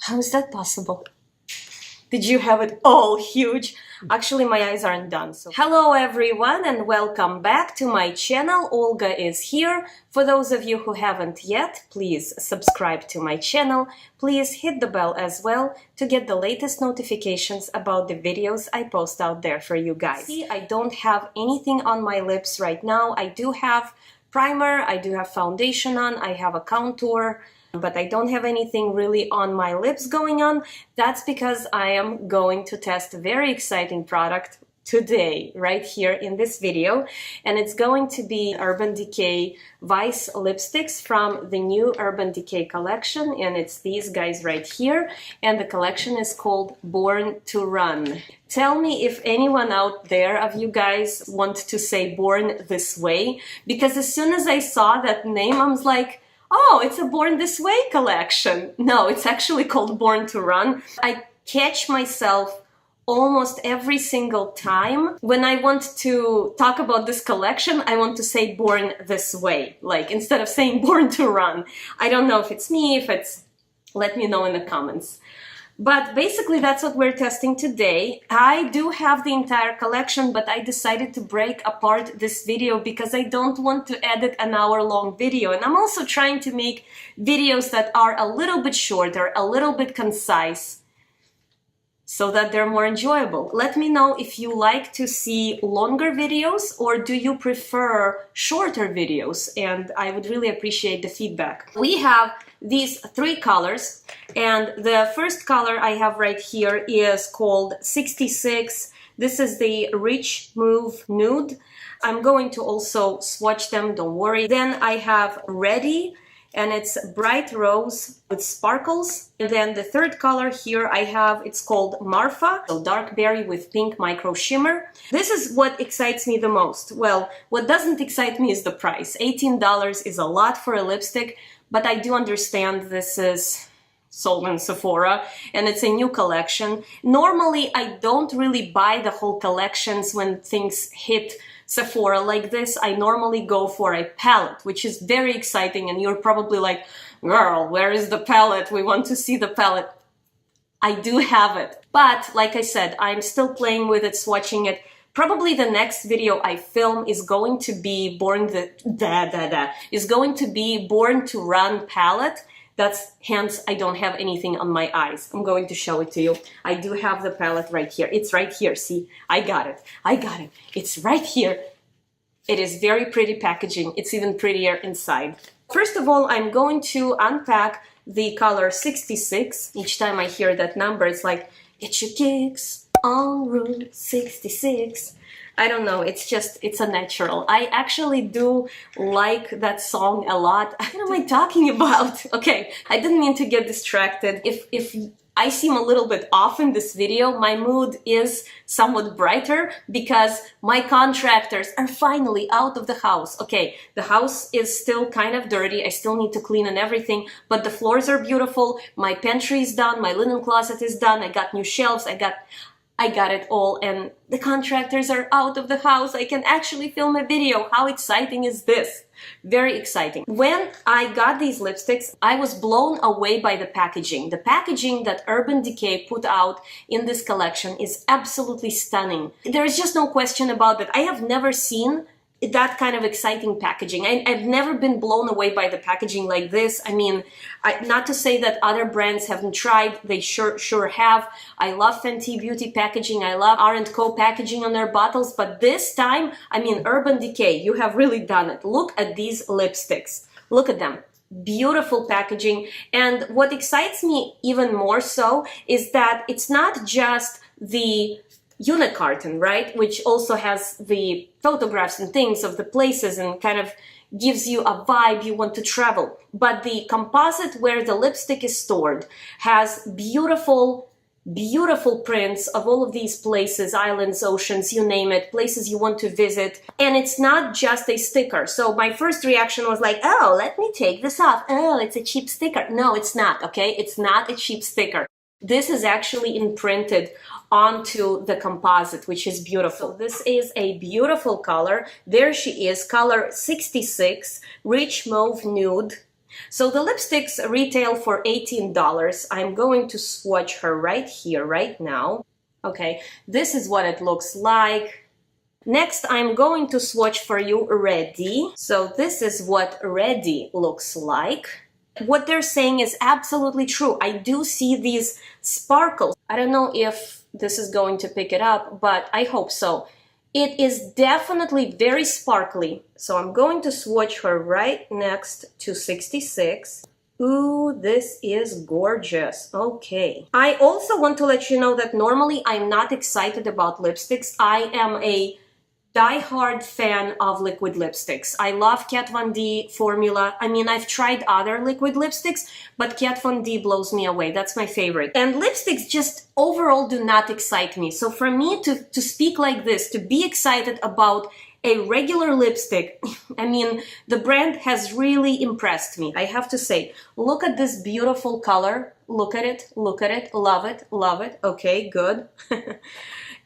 How is that possible? Did you have it all huge? Actually, my eyes aren't done. So, hello everyone and welcome back to my channel. Olga is here. For those of you who haven't yet, please subscribe to my channel. Please hit the bell as well to get the latest notifications about the videos I post out there for you guys. See, I don't have anything on my lips right now. I do have primer, I do have foundation on, I have a contour, but I don't have anything really on my lips going on. That's because I am going to test a very exciting product today, right here in this video. And it's going to be Urban Decay Vice lipsticks from the new Urban Decay collection. And it's these guys right here. And the collection is called Born to Run. Tell me if anyone out there of you guys want to say Born This Way, because as soon as I saw that name, I was like, oh, it's a Born This Way collection. No, it's actually called Born to Run. I catch myself almost every single time when I want to talk about this collection, I want to say Born This Way, like instead of saying Born to Run. I don't know if it's me, if it's, let me know in the comments. But basically that's what we're testing today. I do have the entire collection, but I decided to break apart this video because I don't want to edit an hour-long video. And I'm also trying to make videos that are a little bit shorter, a little bit concise, so that they're more enjoyable. Let me know if you like to see longer videos or do you prefer shorter videos, and I would really appreciate the feedback. We have these three colors, and the first color I have right here is called 66. This is the Rich Mauve Nude. I'm going to also swatch them, don't worry. Then I have Ready, and it's bright rose with sparkles. And then the third color here I have, it's called Marfa, so dark berry with pink micro shimmer. This is what excites me the most. Well, what doesn't excite me is the price. $18 is a lot for a lipstick, but I do understand this is sold in Sephora and it's a new collection. Normally, I don't really buy the whole collections when things hit Sephora like this. I normally go for a palette, which is very exciting, and you're probably like, girl, where is the palette? We want to see the palette. I do have it, but like I said, I'm still playing with it, swatching it. Probably the next video I film is going to be Born to Run palette. That's hence I don't have anything on my eyes. I'm going to show it to you. I do have the palette right here. It's right here. See, I got it. I got it. It's right here. It is very pretty packaging. It's even prettier inside. First of all, I'm going to unpack the color 66. Each time I hear that number, it's like, get your kicks on Route 66. I don't know, it's a natural. I actually do like that song a lot. What am I talking about? Okay, I didn't mean to get distracted. If I seem a little bit off in this video, my mood is somewhat brighter because my contractors are finally out of the house. Okay, the house is still kind of dirty. I still need to clean and everything, but the floors are beautiful. My pantry is done. My linen closet is done. I got new shelves. I got it all, and the contractors are out of the house. I can actually film a video. How exciting is this? Very exciting. When I got these lipsticks, I was blown away by the packaging. The packaging that Urban Decay put out in this collection is absolutely stunning. There is just no question about it. I have never seen that kind of exciting packaging. I've never been blown away by the packaging like this. I mean, not to say that other brands haven't tried, they sure have. I love Fenty Beauty packaging, I love R&Co packaging on their bottles, but this time, I mean, Urban Decay, you have really done it. Look at these lipsticks. Look at them. Beautiful packaging. And what excites me even more so is that it's not just the unit carton, right, which also has the photographs and things of the places and kind of gives you a vibe you want to travel. But the composite where the lipstick is stored has beautiful, beautiful prints of all of these places, islands, oceans, you name it, places you want to visit. And it's not just a sticker. So my first reaction was like, oh, let me take this off. Oh, it's a cheap sticker. No, it's not, okay? It's not a cheap sticker. This is actually imprinted onto the composite, which is beautiful. This is a beautiful color. There she is, color 66, Rich Mauve Nude. So the lipsticks retail for $18. I'm going to swatch her right here, right now. Okay, this is what it looks like. Next, I'm going to swatch for you Ready. So this is what Ready looks like. What they're saying is absolutely true. I do see these sparkles. I don't know if this is going to pick it up, but I hope so. It is definitely very sparkly. So I'm going to swatch her right next to 66. Ooh, this is gorgeous. Okay. I also want to let you know that normally I'm not excited about lipsticks. I am a die-hard fan of liquid lipsticks. I love Kat Von D formula. I mean, I've tried other liquid lipsticks, but Kat Von D blows me away. That's my favorite. And lipsticks just overall do not excite me. So for me to speak like this, to be excited about a regular lipstick, I mean, the brand has really impressed me. I have to say, look at this beautiful color. Look at it, love it, love it. Okay, good.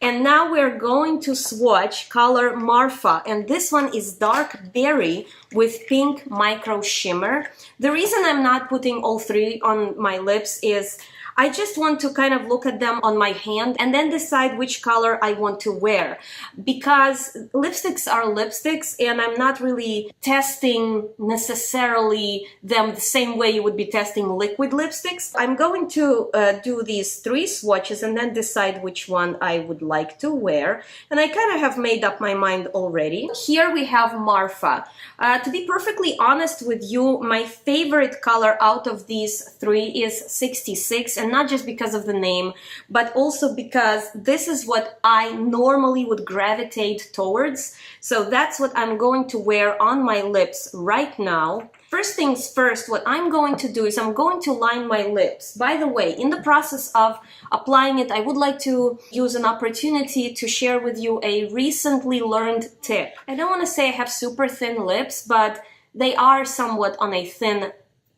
And now we're going to swatch color Marfa, and this one is dark berry with pink micro shimmer. The reason I'm not putting all three on my lips is I just want to kind of look at them on my hand and then decide which color I want to wear, because lipsticks are lipsticks and I'm not really testing necessarily them the same way you would be testing liquid lipsticks. I'm going to do these three swatches and then decide which one I would like to wear, and I kind of have made up my mind already. Here we have Marfa. To be perfectly honest with you, my favorite color out of these three is 66. And not just because of the name, but also because this is what I normally would gravitate towards. So that's what I'm going to wear on my lips right now. First things first, what I'm going to do is I'm going to line my lips. By the way, in the process of applying it, I would like to use an opportunity to share with you a recently learned tip. I don't want to say I have super thin lips, but they are somewhat on a thin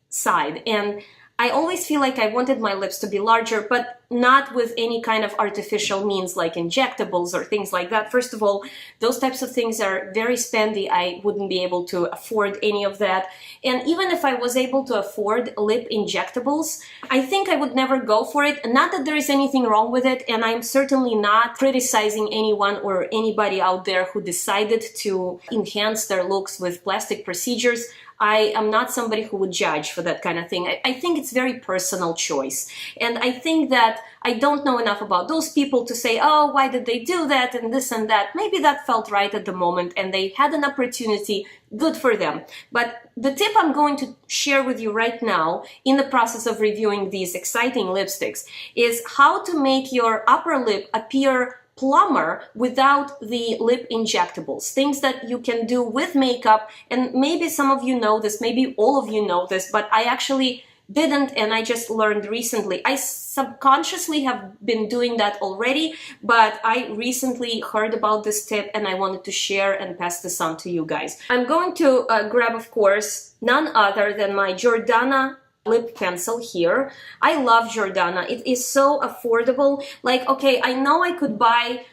side. And I always feel like I wanted my lips to be larger, but not with any kind of artificial means like injectables or things like that. First of all, those types of things are very spendy. I wouldn't be able to afford any of that. And even if I was able to afford lip injectables, I think I would never go for it. Not that there is anything wrong with it, and I'm certainly not criticizing anyone or anybody out there who decided to enhance their looks with plastic procedures. I am not somebody who would judge for that kind of thing. I think it's very personal choice. And I think that I don't know enough about those people to say, oh, why did they do that and this and that? Maybe that felt right at the moment and they had an opportunity. Good for them. But the tip I'm going to share with you right now in the process of reviewing these exciting lipsticks is how to make your upper lip appear plumber without the lip injectables, things that you can do with makeup. And maybe some of you know this, maybe all of you know this, but I actually didn't, and I just learned recently. I subconsciously have been doing that already, but I recently heard about this tip and I wanted to share and pass this on to you guys. I'm going to grab, of course, none other than my Jordana lip pencil here. I love Jordana. It is so affordable. Like, okay, I know I could buy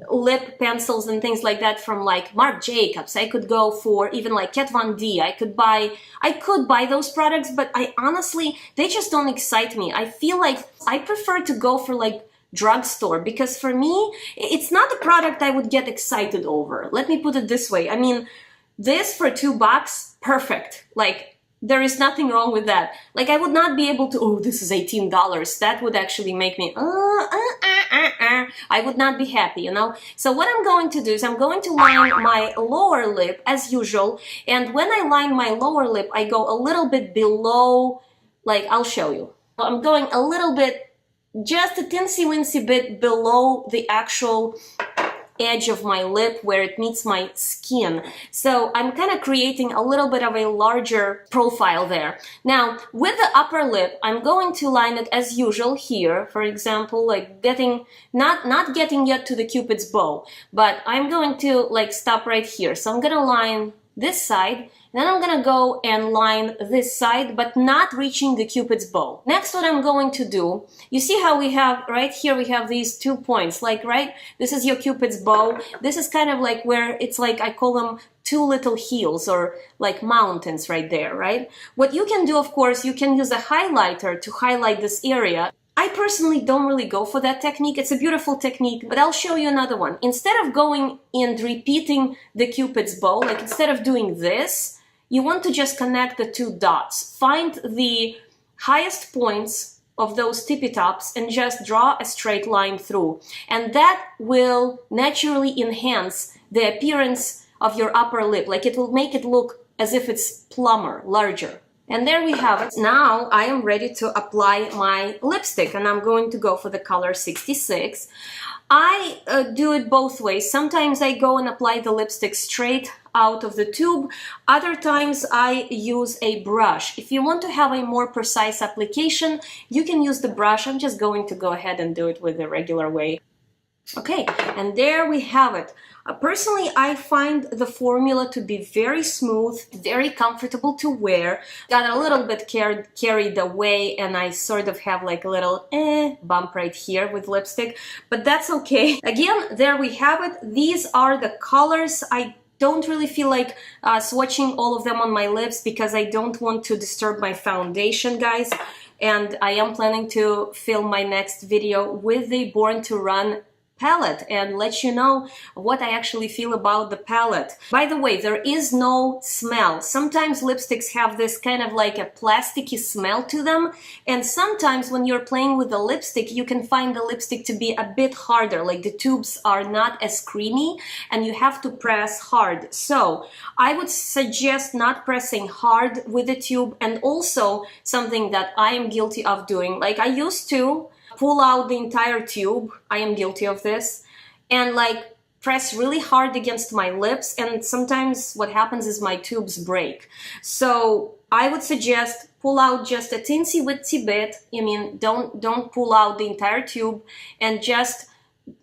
lip pencils and things like that from like Marc Jacobs. I could go for even like Kat Von D. I could buy those products, but I honestly, they just don't excite me. I feel like I prefer to go for like drugstore, because for me, it's not a product I would get excited over. Let me put it this way. I mean, this for $2, perfect. Like, there is nothing wrong with that. Like, I would not be able to, oh, this is $18. That would actually make me, I would not be happy, you know? So what I'm going to do is I'm going to line my lower lip as usual. And when I line my lower lip, I go a little bit below, like, I'll show you. I'm going a little bit, just a teensy-weensy bit below the actual edge of my lip where it meets my skin. So I'm kind of creating a little bit of a larger profile there. Now, with the upper lip, I'm going to line it as usual here, for example, like getting, not getting yet to the Cupid's bow, but I'm going to like stop right here. So I'm gonna line this side. Then I'm gonna go and line this side, but not reaching the Cupid's bow. Next, what I'm going to do, you see how we have, right here we have these 2 points, like, right? This is your Cupid's bow. This is kind of like where it's like, I call them 2 little hills or like mountains right there, right? What you can do, of course, you can use a highlighter to highlight this area. I personally don't really go for that technique. It's a beautiful technique, but I'll show you another one. Instead of going and repeating the Cupid's bow, like instead of doing this, you want to just connect the 2 dots. Find the highest points of those tippy tops and just draw a straight line through. And that will naturally enhance the appearance of your upper lip. Like it will make it look as if it's plumper, larger. And there we have it. Now I am ready to apply my lipstick, and I'm going to go for the color 66. I do it both ways. Sometimes I go and apply the lipstick straight out of the tube. Other times I use a brush. If you want to have a more precise application, you can use the brush. I'm just going to go ahead and do it with the regular way. Okay, and there we have it. Personally, I find the formula to be very smooth, very comfortable to wear. Got a little bit carried away, and I sort of have like a little bump right here with lipstick, but that's okay. Again, there we have it. These are the colors. I don't really feel like swatching all of them on my lips because I don't want to disturb my foundation, guys. And I am planning to film my next video with the Born to Run palette and let you know what I actually feel about the palette. By the way, there is no smell. Sometimes lipsticks have this kind of like a plasticky smell to them, and sometimes when you're playing with the lipstick, you can find the lipstick to be a bit harder, like the tubes are not as creamy and you have to press hard. So I would suggest not pressing hard with the tube, and also something that I am guilty of doing, like I used to pull out the entire tube, I am guilty of this, and like press really hard against my lips, and sometimes what happens is my tubes break. So I would suggest pull out just a teensy witsy bit. I mean, don't pull out the entire tube, and just,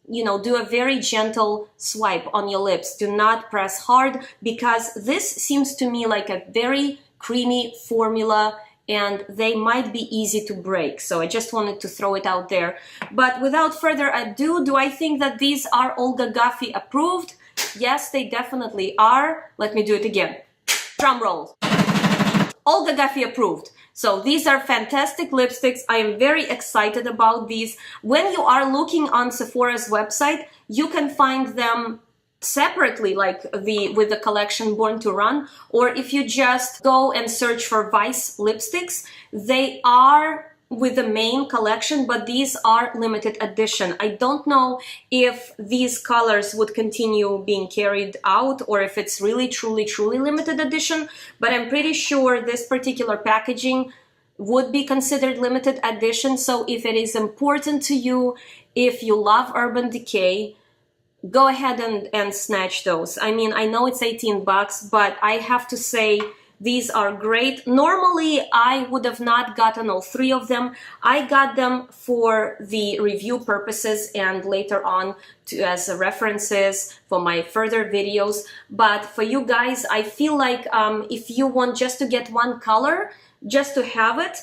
you know, do a very gentle swipe on your lips. Do not press hard, because this seems to me like a very creamy formula and they might be easy to break. So I just wanted to throw it out there. But without further ado, do I think that these are Olga Guffey approved? Yes, they definitely are. Let me do it again. Drum roll. Olga Guffey approved. So these are fantastic lipsticks. I am very excited about these. When you are looking on Sephora's website, you can find them separately, like with the collection Born to Run, or if you just go and search for Vice lipsticks, they are with the main collection, but these are limited edition. I don't know if these colors would continue being carried out or if it's really truly limited edition, but I'm pretty sure this particular packaging would be considered limited edition. So if it is important to you, if you love Urban Decay, go ahead and snatch those. I mean, I know it's 18 bucks, but I have to say these are great. Normally, I would have not gotten all 3 of them. I got them for the review purposes and later on as references for my further videos. But for you guys, I feel like if you want just to get one color, just to have it,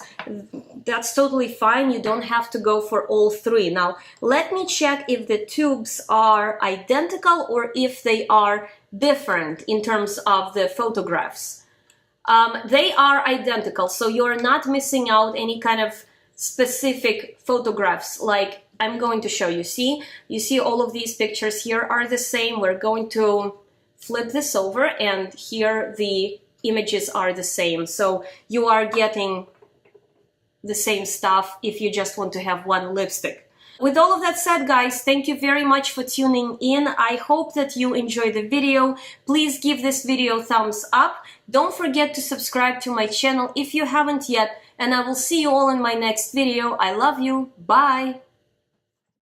that's totally fine. You don't have to go for all 3. Now, let me check if the tubes are identical or if they are different in terms of the photographs. They are identical, so you're not missing out any kind of specific photographs. Like, I'm going to show you. See? You see all of these pictures here are the same. We're going to flip this over, and here the images are the same. So you are getting the same stuff if you just want to have one lipstick. With all of that said, guys, thank you very much for tuning in. I hope that you enjoyed the video. Please give this video a thumbs up. Don't forget to subscribe to my channel if you haven't yet, and I will see you all in my next video. I love you. Bye.